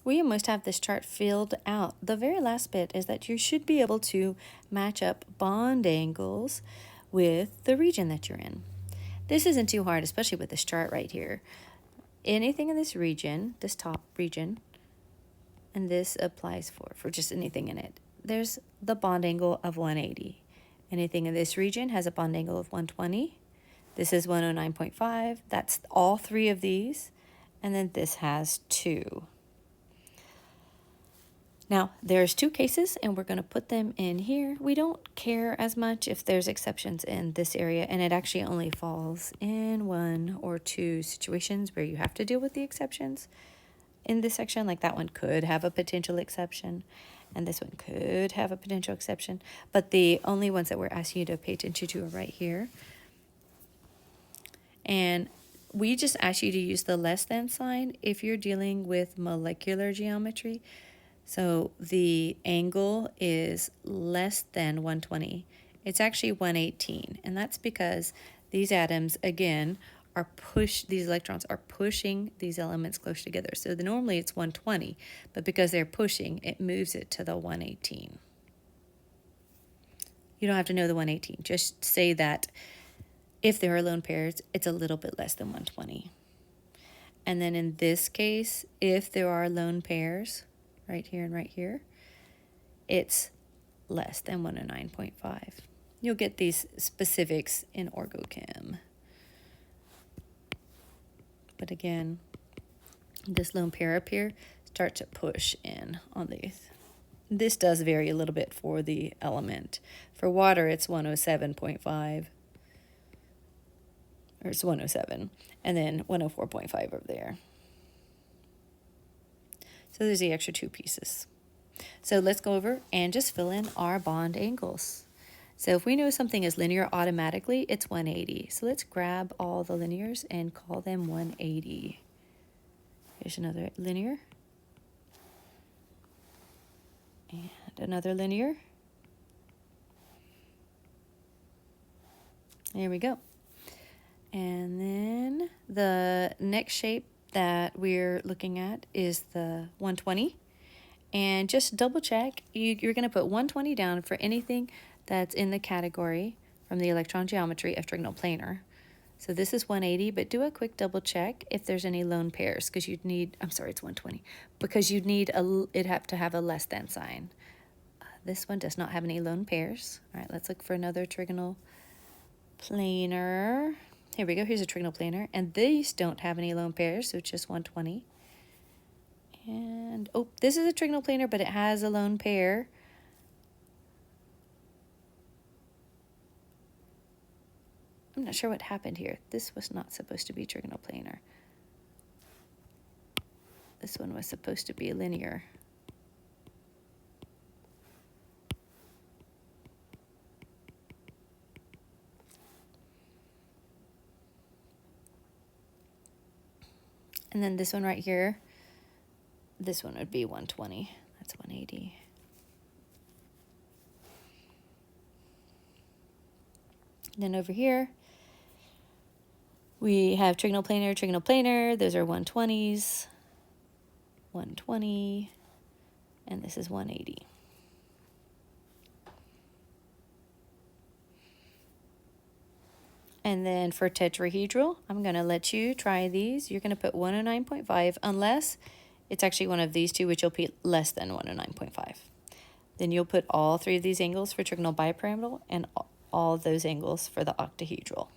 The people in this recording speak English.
we almost have this chart filled out. The very last bit is that you should be able to match up bond angles with the region that you're in. This isn't too hard, especially with this chart right here. Anything in this region, this top region, and this applies for just anything in it, there's the bond angle of 180. Anything in this region has a bond angle of 120. This is 109.5. That's all three of these. And then this has 2. Now, there's 2 cases, and we're going to put them in here. We don't care as much if there's exceptions in this area, and it actually only falls in 1 or 2 situations where you have to deal with the exceptions in this section. Like that one could have a potential exception, and this one could have a potential exception. But the only ones that we're asking you to pay attention to are right here. And we just ask you to use the less than sign if you're dealing with molecular geometry. So the angle is less than 120. It's actually 118, and that's because these atoms, again, these electrons are pushing these elements close together. So normally it's 120, but because they're pushing, it moves it to the 118. You don't have to know the 118. Just say that if there are lone pairs, it's a little bit less than 120. And then in this case, if there are lone pairs, right here and right here, it's less than 109.5. You'll get these specifics in OrgoChem. But again, this lone pair up here starts to push in on these. This does vary a little bit for the element. For water, it's 107.5. Or it's 107. And then 104.5 over there. So there's the extra 2 pieces. So let's go over and just fill in our bond angles. So if we know something is linear automatically, it's 180. So let's grab all the linears and call them 180. Here's another linear. And another linear. There we go. And then the next shape that we're looking at is the 120. And just double check, you're going to put 120 down for anything that's in the category from the electron geometry of trigonoplanar. So this is 180, but do a quick double check if there's any lone pairs, because you'd need, it's 120, because you'd need it'd have to have a less than sign. This one does not have any lone pairs. All right, let's look for another trigonal planar. Here we go, here's a trigonal planar, and these don't have any lone pairs, so it's just 120. And, oh, this is a trigonal planar, but it has a lone pair. I'm not sure what happened here. This was not supposed to be trigonal planar. This one was supposed to be linear. And then this one right here, this one would be 120. That's 180. And then over here, we have trigonal planar. Those are 120s, 120, and this is 180. And then for tetrahedral, I'm going to let you try these. You're going to put 109.5 unless it's actually one of these two, which you'll put less than 109.5. Then you'll put all 3 of these angles for trigonal bipyramidal and all those angles for the octahedral.